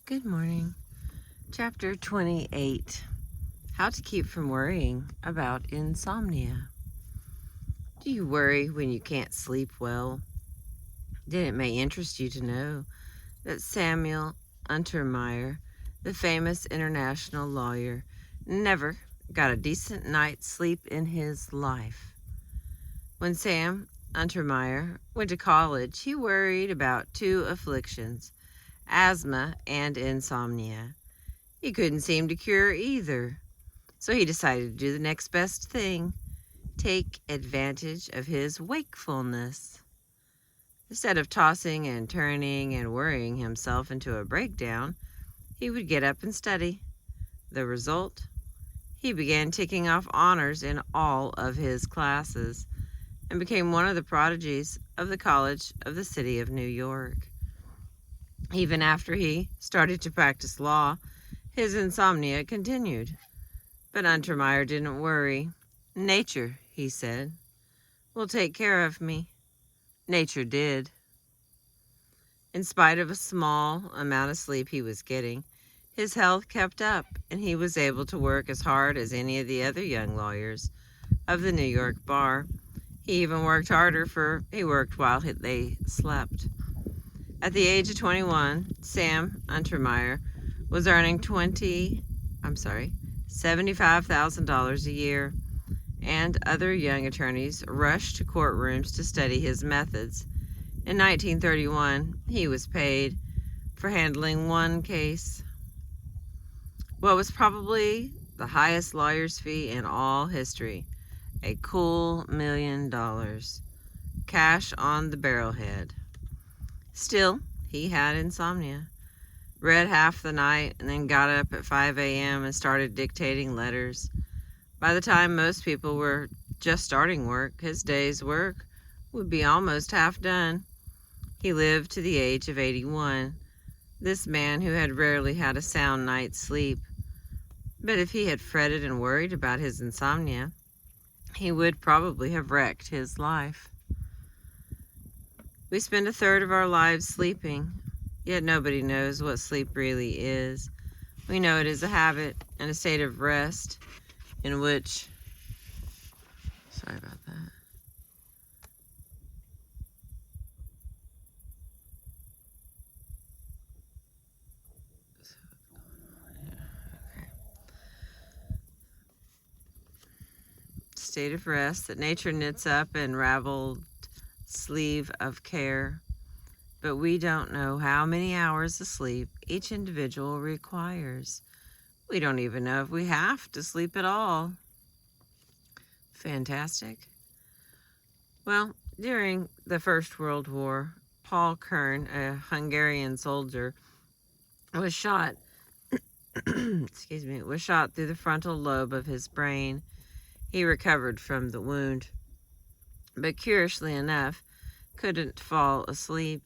Good morning. Chapter 28. How to keep from worrying about insomnia. Do you worry when you can't sleep well? Then it may interest you to know that Samuel Untermeyer, the famous international lawyer, never got a decent night's sleep in his life. When Sam Untermeyer went to college, he worried about two afflictions, asthma and insomnia. He couldn't seem to cure either. So he decided to do the next best thing, take advantage of his wakefulness. Instead of tossing and turning and worrying himself into a breakdown, he would get up and study. The result? He began ticking off honors in all of his classes and became one of the prodigies of the College of the City of New York. Even after he started to practice law, his insomnia continued. But Untermeyer didn't worry. Nature, he said, will take care of me. Nature did. In spite of a small amount of sleep he was getting, his health kept up, and he was able to work as hard as any of the other young lawyers of the New York bar. He even worked harder, for he worked while they slept. At the age of 21, Sam Untermeyer was earning $75,000 a year, and other young attorneys rushed to courtrooms to study his methods. In 1931, he was paid for handling one case, what was probably the highest lawyer's fee in all history, a cool $1 million, cash on the barrelhead. Still, he had insomnia. Read half the night and then got up at 5 a.m. and started dictating letters. By the time most people were just starting work, his day's work would be almost half done. He lived to the age of 81, this man who had rarely had a sound night's sleep. But if he had fretted and worried about his insomnia, he would probably have wrecked his life. We spend a third of our lives sleeping, yet nobody knows what sleep really is. We know it is a habit and a state of rest in which, sorry about that. State of rest that nature knits up an raveled sleeve of care. But we don't know how many hours of sleep each individual requires. We don't even know if we have to sleep at all. Fantastic. Well, during the First World War, Paul Kern, a Hungarian soldier, was shot through the frontal lobe of his brain. He recovered from the wound, but curiously enough, couldn't fall asleep.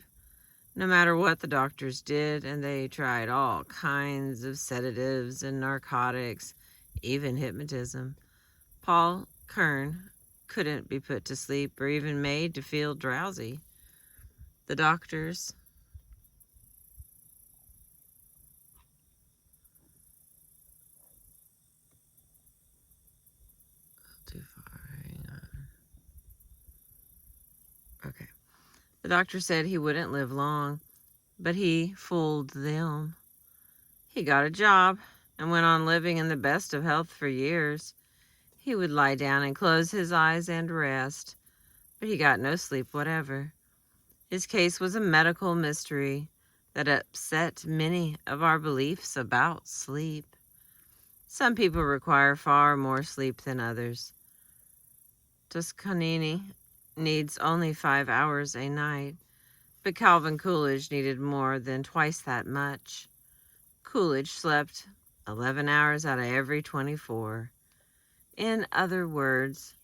No matter what the doctors did, and they tried all kinds of sedatives and narcotics, even hypnotism, Paul Kern couldn't be put to sleep or even made to feel drowsy. The doctors The doctor said he wouldn't live long, but he fooled them. He got a job and went on living in the best of health for years. He would lie down and close his eyes and rest, but he got no sleep whatever. His case was a medical mystery that upset many of our beliefs about sleep. Some people require far more sleep than others. Toscanini needs only 5 hours a night, but Calvin Coolidge needed more than twice that much. Coolidge slept 11 hours out of every 24. In other words,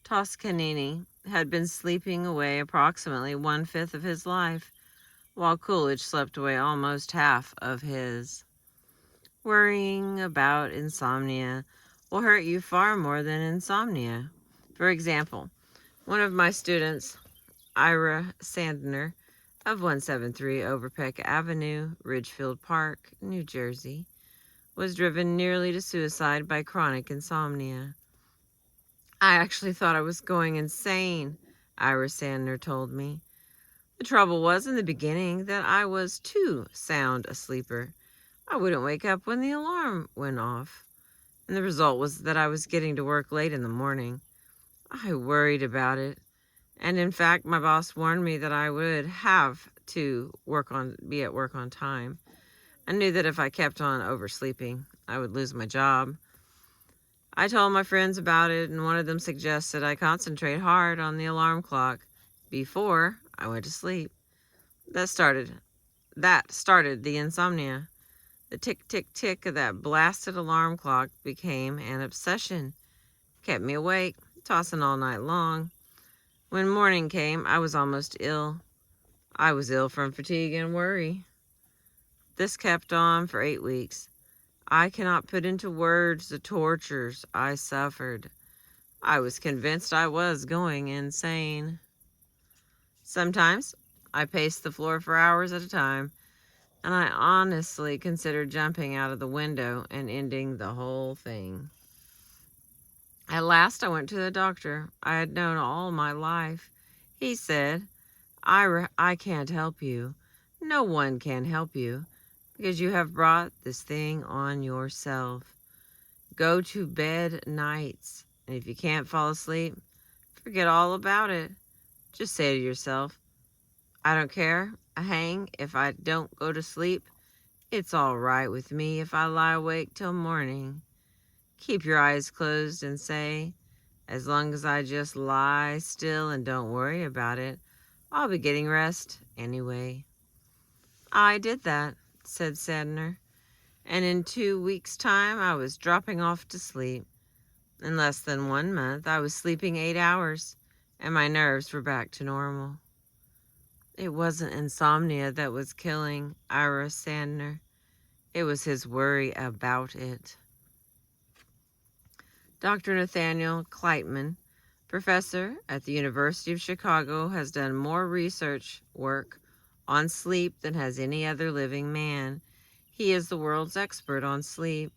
Toscanini had been sleeping away approximately 1/5 of his life, while Coolidge slept away almost half of his. Worrying about insomnia will hurt you far more than insomnia. For example, one of my students, Ira Sandner, of 173 Overpeck Avenue, Ridgefield Park, New Jersey, was driven nearly to suicide by chronic insomnia. I actually thought I was going insane, Ira Sandner told me. The trouble was in the beginning that I was too sound a sleeper. I wouldn't wake up when the alarm went off. And the result was that I was getting to work late in the morning. I worried about it. And in fact, my boss warned me that I would have to be at work on time. I knew that if I kept on oversleeping, I would lose my job. I told my friends about it, and one of them suggested I concentrate hard on the alarm clock before I went to sleep. That started the insomnia. The tick, tick, tick of that blasted alarm clock became an obsession. Kept me awake, tossing all night long. When morning came, I was almost ill. I was ill from fatigue and worry. This kept on for 8 weeks. I cannot put into words the tortures I suffered. I was convinced I was going insane. Sometimes I paced the floor for hours at a time, and I honestly considered jumping out of the window and ending the whole thing. At last I went to the doctor I had known all my life. He said, Ira, I can't help you. No one can help you because you have brought this thing on yourself. Go to bed nights, and if you can't fall asleep, forget all about it. Just say to yourself, I don't care a hang if I don't go to sleep. It's all right with me if I lie awake till morning. Keep your eyes closed and say, as long as I just lie still and don't worry about it, I'll be getting rest anyway. I did that, said Sadner, and in 2 weeks' time I was dropping off to sleep. In less than 1 month, I was sleeping 8 hours, and my nerves were back to normal. It wasn't insomnia that was killing Ira Sandner. It was his worry about it. Dr. Nathaniel Kleitman, professor at the University of Chicago, has done more research work on sleep than has any other living man. He is the world's expert on sleep.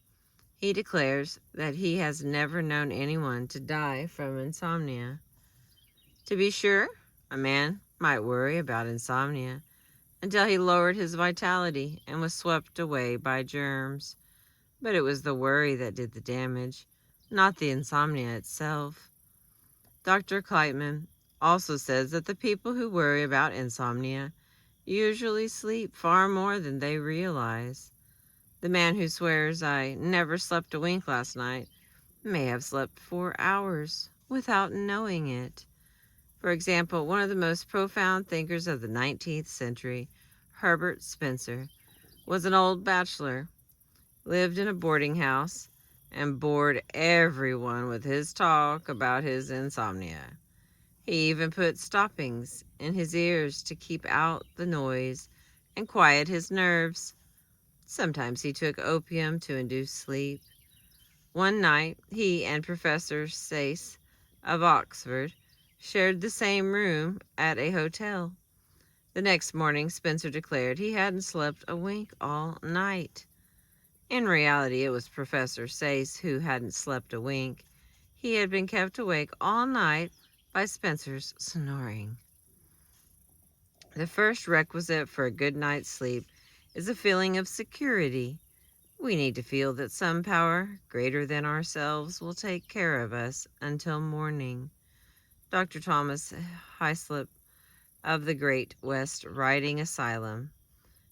He declares that he has never known anyone to die from insomnia. To be sure, a man might worry about insomnia until he lowered his vitality and was swept away by germs. But it was the worry that did the damage, not the insomnia itself. Dr. Kleitman also says that the people who worry about insomnia usually sleep far more than they realize. The man who swears, I never slept a wink last night, may have slept 4 hours without knowing it. For example, one of the most profound thinkers of the 19th century, Herbert Spencer, was an old bachelor, lived in a boarding house, and bored everyone with his talk about his insomnia. He even put stoppings in his ears to keep out the noise and quiet his nerves. Sometimes he took opium to induce sleep. One night, he and Professor Sayce of Oxford shared the same room at a hotel. The next morning, Spencer declared he hadn't slept a wink all night. In reality, it was Professor Sayce who hadn't slept a wink. He had been kept awake all night by Spencer's snoring. The first requisite for a good night's sleep is a feeling of security. We need to feel that some power greater than ourselves will take care of us until morning. Dr. Thomas Hyslop of the Great West Riding Asylum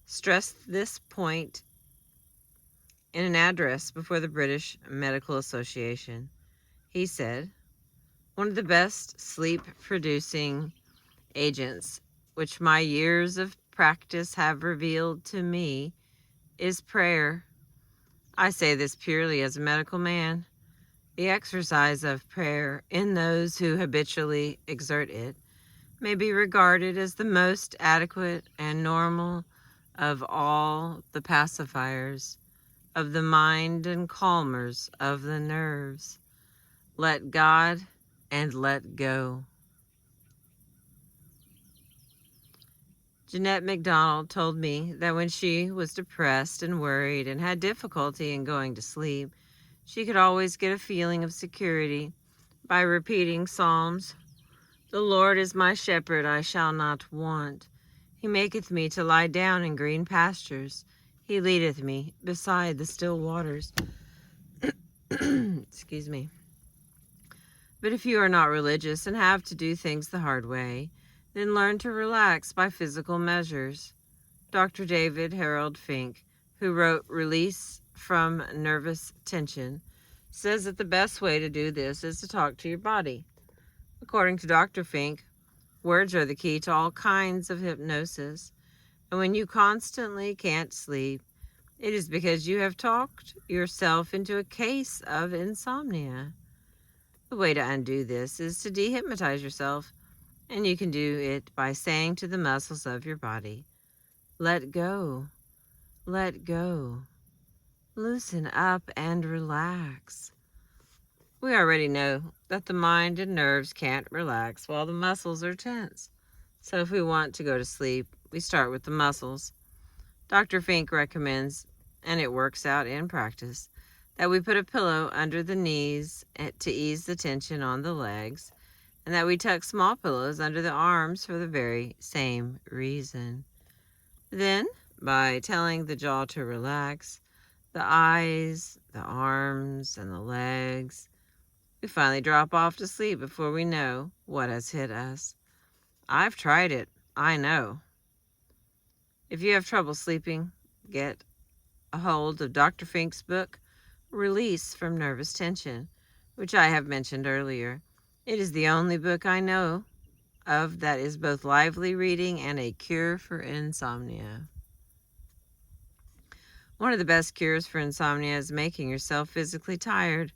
stressed this point in an address before the British Medical Association. He said, one of the best sleep-producing agents which my years of practice have revealed to me is prayer. I say this purely as a medical man. The exercise of prayer in those who habitually exert it may be regarded as the most adequate and normal of all the pacifiers of the mind and calmers of the nerves. Let God and let go. Jeanette MacDonald told me that when she was depressed and worried and had difficulty in going to sleep, she could always get a feeling of security by repeating Psalms. The Lord is my shepherd, I shall not want. He maketh me to lie down in green pastures. He leadeth me beside the still waters. Excuse me. But if you are not religious and have to do things the hard way, then learn to relax by physical measures. Dr. David Harold Fink, who wrote Release from Nervous Tension, says that the best way to do this is to talk to your body. According to Dr. Fink, words are the key to all kinds of hypnosis. And when you constantly can't sleep, it is because you have talked yourself into a case of insomnia. The way to undo this is to dehypnotize yourself, and you can do it by saying to the muscles of your body, let go, let go, loosen up and relax. We already know that the mind and nerves can't relax while the muscles are tense. So if we want to go to sleep, we start with the muscles. Dr. Fink recommends, and it works out in practice, that we put a pillow under the knees to ease the tension on the legs, and that we tuck small pillows under the arms for the very same reason. Then, by telling the jaw to relax, the eyes, the arms, and the legs, we finally drop off to sleep before we know what has hit us. I've tried it. I know. If you have trouble sleeping, get a hold of Dr. Fink's book, Release from Nervous Tension, which I have mentioned earlier. It is the only book I know of that is both lively reading and a cure for insomnia. One of the best cures for insomnia is making yourself physically tired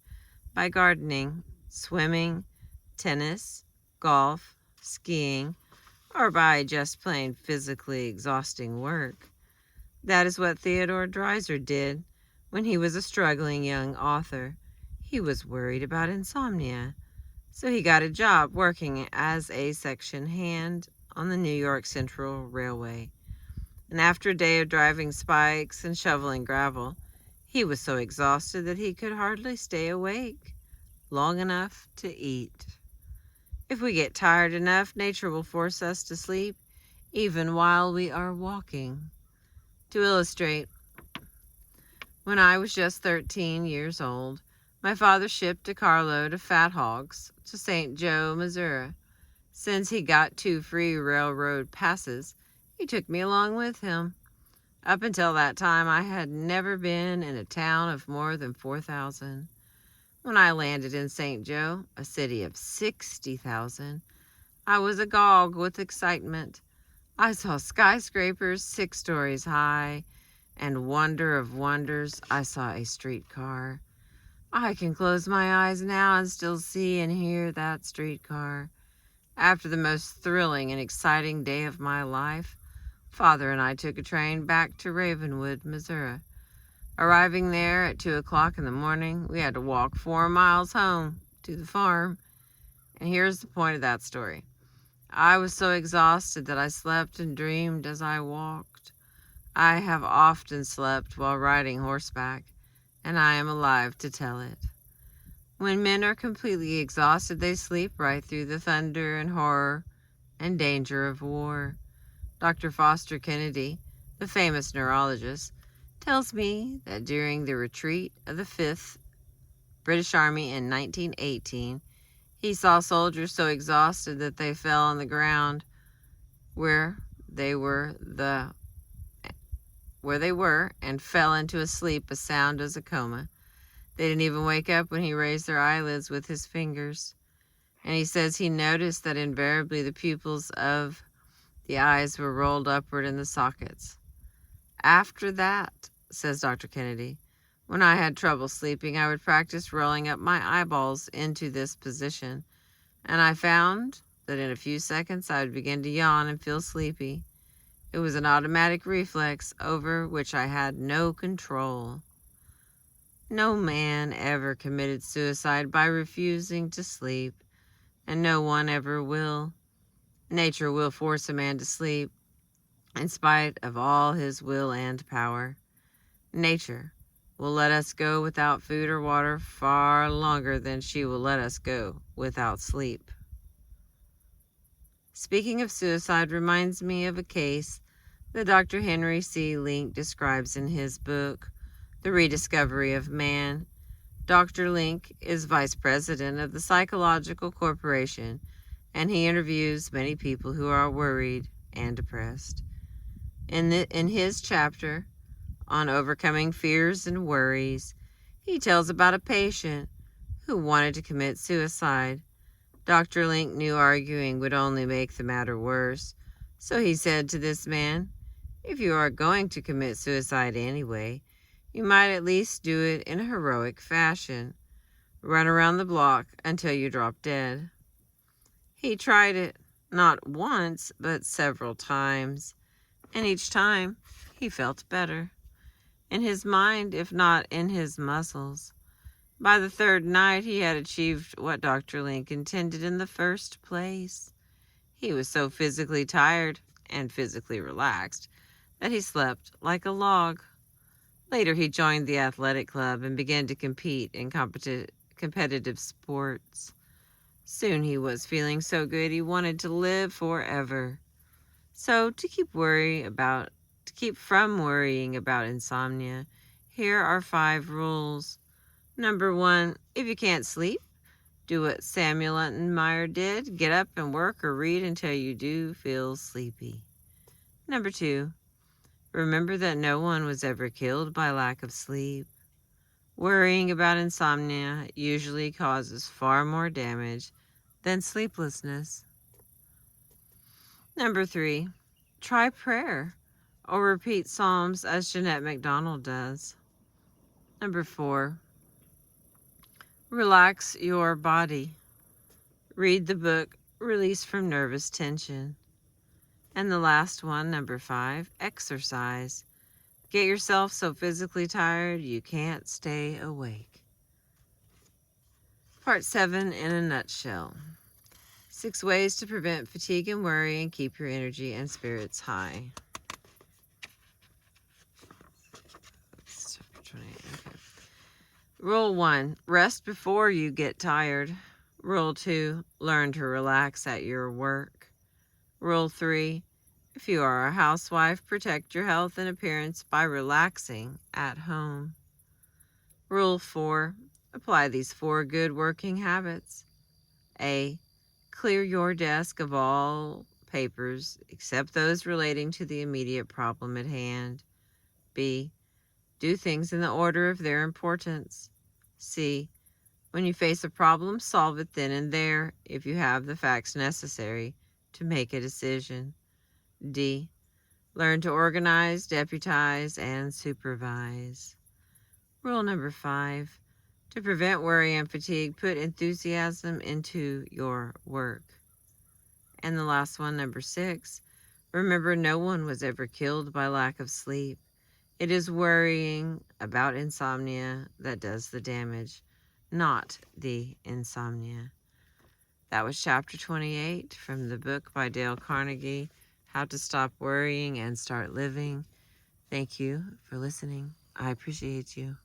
by gardening, swimming, tennis, golf, skiing, or by just plain physically exhausting work. That is what Theodore Dreiser did when he was a struggling young author. He was worried about insomnia, so he got a job working as a section hand on the New York Central Railway. And after a day of driving spikes and shoveling gravel, he was so exhausted that he could hardly stay awake long enough to eat. If we get tired enough, nature will force us to sleep, even while we are walking. To illustrate, when I was just 13 years old, my father shipped a carload of fat hogs to St. Joe, Missouri. Since he got 2 free railroad passes, he took me along with him. Up until that time, I had never been in a town of more than 4,000. When I landed in St. Joe, a city of 60,000, I was agog with excitement. I saw skyscrapers 6 stories high, and wonder of wonders, I saw a streetcar. I can close my eyes now and still see and hear that streetcar. After the most thrilling and exciting day of my life, Father and I took a train back to Ravenwood, Missouri. Arriving there at 2 o'clock in the morning, we had to walk 4 miles home to the farm. And here's the point of that story. I was so exhausted that I slept and dreamed as I walked. I have often slept while riding horseback, and I am alive to tell it. When men are completely exhausted, they sleep right through the thunder and horror and danger of war. Dr. Foster Kennedy, the famous neurologist, tells me that during the retreat of the 5th British Army in 1918, he saw soldiers so exhausted that they fell on the ground where they were and fell into a sleep as sound as a coma. They didn't even wake up when he raised their eyelids with his fingers. And he says he noticed that invariably the pupils of the eyes were rolled upward in the sockets. After that, says Dr. Kennedy, when I had trouble sleeping, I would practice rolling up my eyeballs into this position, and I found that in a few seconds I would begin to yawn and feel sleepy. It was an automatic reflex over which I had no control. No man ever committed suicide by refusing to sleep, and no one ever will. Nature will force a man to sleep, In spite of all his will and power, nature will let us go without food or water far longer than she will let us go without sleep. Speaking of suicide reminds me of a case that Dr. Henry C. Link describes in his book, The Rediscovery of Man. Dr. Link is vice president of the Psychological Corporation, and he interviews many people who are worried and depressed. In his chapter on overcoming fears and worries, he tells about a patient who wanted to commit suicide. Dr. Link knew arguing would only make the matter worse, so he said to this man, "If you are going to commit suicide anyway, you might at least do it in a heroic fashion. Run around the block until you drop dead." He tried it, not once, but several times, and each time he felt better. In his mind, if not in his muscles. By the third night, he had achieved what Dr. Link intended in the first place. He was so physically tired and physically relaxed that he slept like a log. Later, he joined the athletic club and began to compete in competitive sports. Soon he was feeling so good he wanted to live forever. So to keep from worrying about insomnia, here are 5 rules. Number 1, if you can't sleep, do what Samuel Untermeyer did. Get up and work or read until you do feel sleepy. Number 2, remember that no one was ever killed by lack of sleep. Worrying about insomnia usually causes far more damage than sleeplessness. Number 3, try prayer or repeat Psalms as Jeanette MacDonald does. Number 4, relax your body. Read the book Release from Nervous Tension. And the last one, number 5, exercise. Get yourself so physically tired you can't stay awake. Part 7 in a nutshell. 6 ways to prevent fatigue and worry and keep your energy and spirits high. Okay. Rule 1, rest before you get tired. Rule 2, learn to relax at your work. Rule 3, if you are a housewife, protect your health and appearance by relaxing at home. Rule 4, apply these 4 good working habits. A, clear your desk of all papers except those relating to the immediate problem at hand. B, do things in the order of their importance. C, when you face a problem, solve it then and there if you have the facts necessary to make a decision. D, learn to organize, deputize, and supervise. Rule number 5, to prevent worry and fatigue, put enthusiasm into your work. And the last one, number 6, remember no one was ever killed by lack of sleep. It is worrying about insomnia that does the damage, not the insomnia. That was chapter 28 from the book by Dale Carnegie, How to Stop Worrying and Start Living. Thank you for listening. I appreciate you.